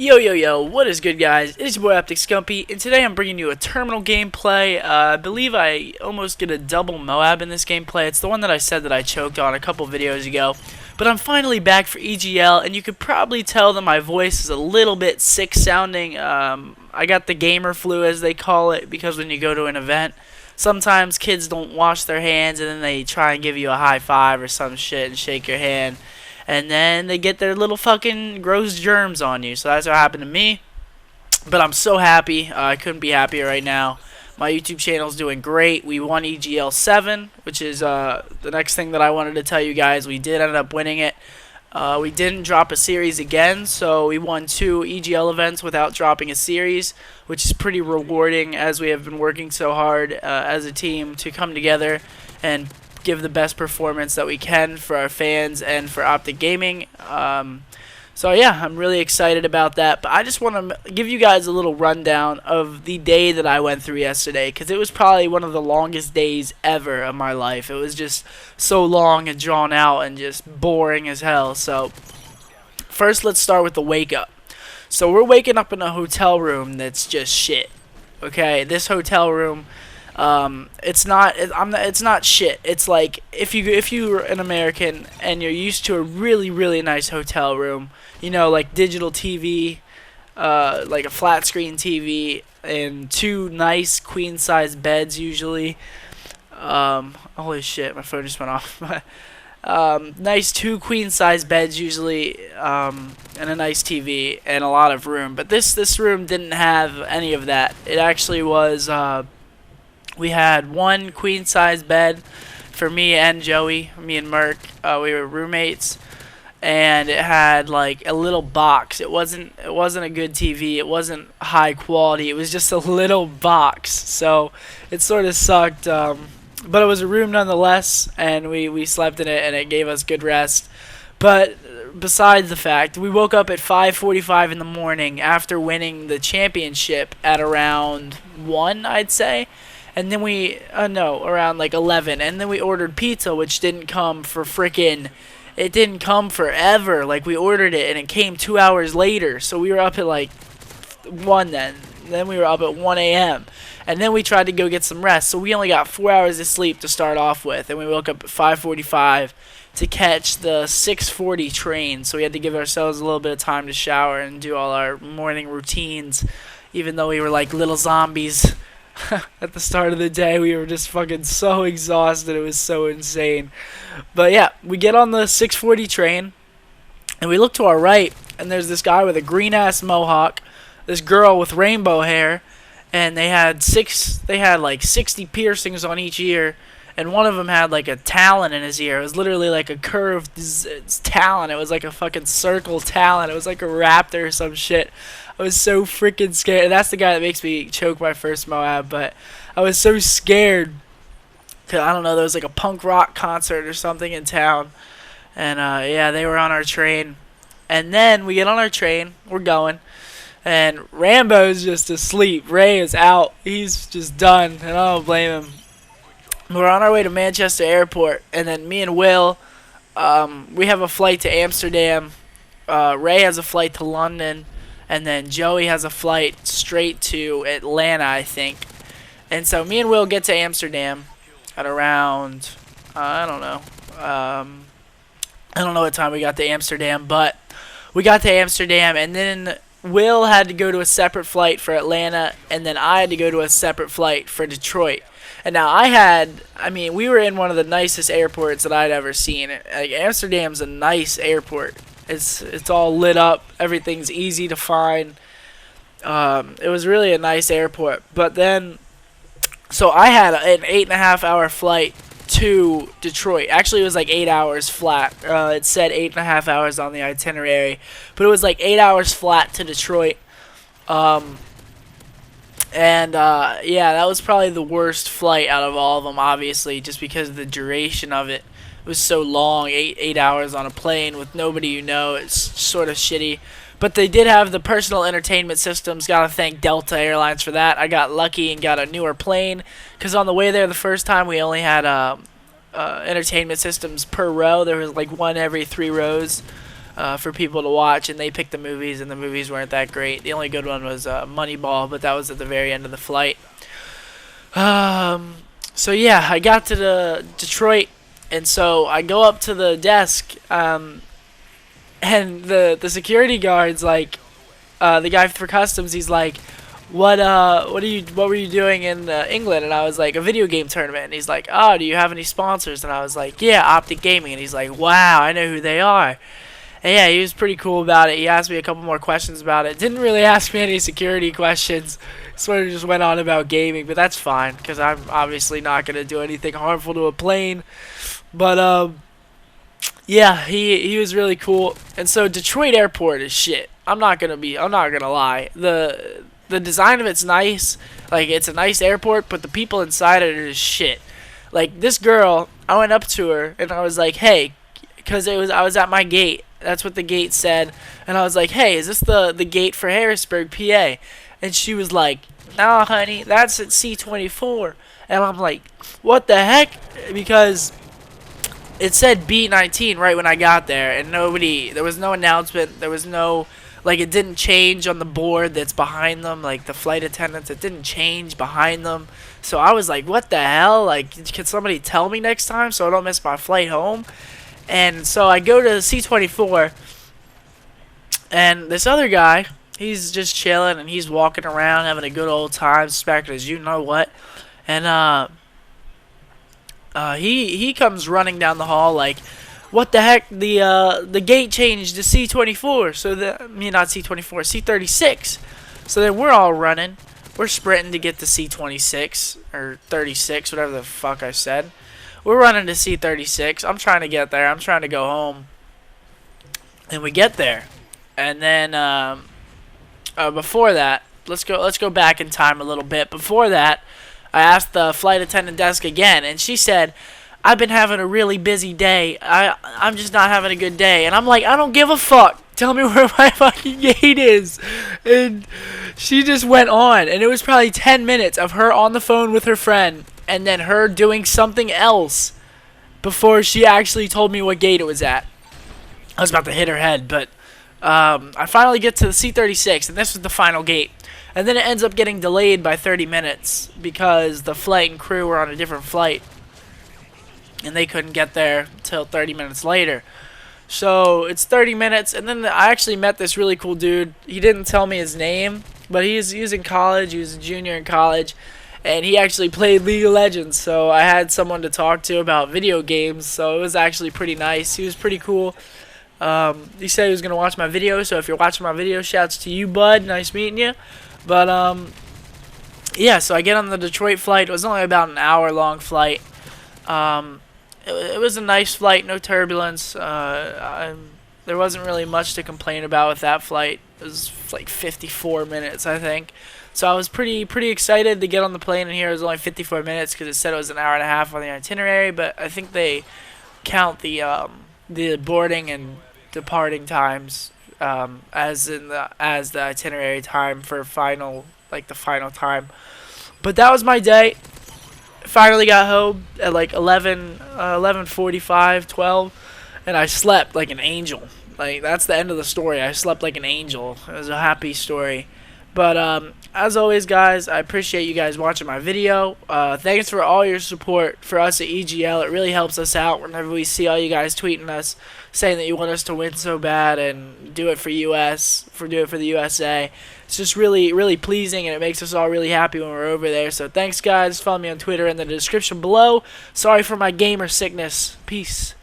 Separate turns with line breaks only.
Yo yo yo, what is good guys? It is your boy Scumpy, and today I'm bringing you a terminal gameplay. I believe I almost get a double Moab in this gameplay. It's the one that I said that I choked on a couple videos ago. But I'm finally back for EGL, and you could probably tell that my voice is a little bit sick sounding. I got the gamer flu as they call it, because when you go to an event, sometimes kids don't wash their hands and then they try and give you a high five or some shit and shake your hand. And then they get their little fucking gross germs on you. So that's what happened to me. But I'm so happy. I couldn't be happier right now. My YouTube channel is doing great. We won EGL 7, which is the next thing that I wanted to tell you guys. We did end up winning it. We didn't drop a series again, so we won 2 EGL events without dropping a series, which is pretty rewarding as we have been working so hard as a team to come together and give the best performance that we can for our fans and for Optic Gaming. So yeah, I'm really excited about that. But I just want to give you guys a little rundown of the day that I went through yesterday, because it was probably one of the longest days ever of my life. It was just so long and drawn out and just boring as hell. So first, let's start with the wake up. So we're waking up in a hotel room that's just shit. Okay, this hotel room, it's not shit. It's like if you're an American and you're used to a really nice hotel room, you know, like digital TV, like a flat screen TV and 2 nice queen size beds usually. Holy shit, my phone just went off. Nice 2 queen size beds usually, and a nice TV and a lot of room. But this room didn't have any of that. It actually was we had 1 queen size bed for me and Joey, me and Merc. We were roommates, and it had like a little box. It wasn't a good TV. It wasn't high quality. It was just a little box. So it sort of sucked. But it was a room nonetheless, and we slept in it, and it gave us good rest. But besides the fact, we woke up at 5:45 in the morning after winning the championship at around 1, I'd say. And then around like 11. And then we ordered pizza, which didn't come for it didn't come forever. Like, we ordered it, and it came 2 hours later. So we were up at like 1 then. Then we were up at 1 a.m. And then we tried to go get some rest. So we only got 4 hours of sleep to start off with. And we woke up at 5:45 to catch the 6:40 train. So we had to give ourselves a little bit of time to shower and do all our morning routines. Even though we were like little zombies. At the start of the day, we were just fucking so exhausted. It was so insane. But yeah, we get on the 6:40 train, and we look to our right, and there's this guy with a green-ass mohawk, this girl with rainbow hair, and they had like 60 piercings on each ear, and one of them had like a talon in his ear. It was literally like a curved talon. It was like a fucking circle talon. It was like a raptor or some shit. I was so freaking scared. That's the guy that makes me choke my first Moab, but I was so scared. Cause I don't know, there was like a punk rock concert or something in town. And yeah, they were on our train. And then we get on our train, we're going, and Rambo's just asleep. Ray is out. He's just done, and I don't blame him. We're on our way to Manchester Airport, and then me and Will, we have a flight to Amsterdam. Ray has a flight to London. And then Joey has a flight straight to Atlanta, I think. And so me and Will get to Amsterdam at around, I don't know. I don't know what time we got to Amsterdam, but we got to Amsterdam, and then Will had to go to a separate flight for Atlanta, and then I had to go to a separate flight for Detroit. And now we were in one of the nicest airports that I'd ever seen. Like, Amsterdam's a nice airport. It's all lit up. Everything's easy to find. It was really a nice airport. But then, so I had an 8.5 hour flight to Detroit. Actually, it was like 8 hours flat. It said 8.5 hours on the itinerary, but it was like 8 hours flat to Detroit. Yeah, that was probably the worst flight out of all of them, obviously, just because of the duration of it. It was so long, 8 hours on a plane with nobody you know. It's sort of shitty. But they did have the personal entertainment systems. Gotta thank Delta Airlines for that. I got lucky and got a newer plane, because on the way there the first time we only had entertainment systems per row. There was like one every 3 rows. for people to watch, and they picked the movies, and the movies weren't that great. The only good one was Moneyball, but that was at the very end of the flight. So yeah, I got to the Detroit, and so I go up to the desk, and the security guard's like, the guy for customs, he's like, what were you doing in England? And I was like, a video game tournament. And he's like, oh, do you have any sponsors? And I was like, yeah, Optic Gaming. And he's like, wow, I know who they are. And yeah, he was pretty cool about it. He asked me a couple more questions about it. Didn't really ask me any security questions. Sort of just went on about gaming, but that's fine because I'm obviously not gonna do anything harmful to a plane. But yeah, he was really cool. And so Detroit Airport is shit. I'm not gonna lie. The design of it's nice. Like, it's a nice airport, but the people inside it is shit. Like, this girl, I went up to her and I was like, hey, because I was at my gate. That's what the gate said. And I was like, hey, is this the gate for Harrisburg, PA? And she was like, no, honey, that's at C-24. And I'm like, what the heck? Because it said B-19 right when I got there, and there was no announcement, there was no, like, it didn't change on the board that's behind them, like, the flight attendants, it didn't change behind them. So I was like, what the hell? Like, can somebody tell me next time so I don't miss my flight home? And so I go to C-24, and this other guy, he's just chilling, and he's walking around having a good old time, suspecting as you know what. And he comes running down the hall like, what the heck? The gate changed to C-24. So not C-24, C-36. So then we're all running. We're sprinting to get to C-26 or 36, whatever the fuck I said. We're running to C-36. I'm trying to get there. I'm trying to go home. And we get there. And then before that, let's go back in time a little bit. Before that, I asked the flight attendant desk again, and she said, I've been having a really busy day. I'm just not having a good day. And I'm like, I don't give a fuck. Tell me where my fucking gate is. And she just went on. And it was probably 10 minutes of her on the phone with her friend, and then her doing something else before she actually told me what gate it was at. I was about to hit her head, but I finally get to the C-36, and this was the final gate. And then it ends up getting delayed by 30 minutes because the flight and crew were on a different flight, and they couldn't get there till 30 minutes later. So it's 30 minutes, and then I actually met this really cool dude. He didn't tell me his name, but he was in college. He was a junior in college, and he actually played League of Legends. So I had someone to talk to about video games, so it was actually pretty nice. He was pretty cool. He said he was going to watch my video, so if you're watching my video, shouts to you, bud. Nice meeting you. But, yeah, so I get on the Detroit flight. It was only about an hour-long flight. It was a nice flight, no turbulence. There wasn't really much to complain about with that flight. It was like 54 minutes, I think. So I was pretty excited to get on the plane, and here it was only 54 minutes because it said it was an hour and a half on the itinerary. But I think they count the boarding and departing times as the itinerary time for the final time. But that was my day. Finally got home at like 11:45, 12, and I slept like an angel. Like, that's the end of the story. I slept like an angel. It was a happy story. But as always, guys, I appreciate you guys watching my video. Thanks for all your support for us at EGL. It really helps us out whenever we see all you guys tweeting us, saying that you want us to win so bad and do it for do it for the USA. It's just really pleasing, and it makes us all really happy when we're over there. So thanks, guys. Follow me on Twitter in the description below. Sorry for my gamer sickness. Peace.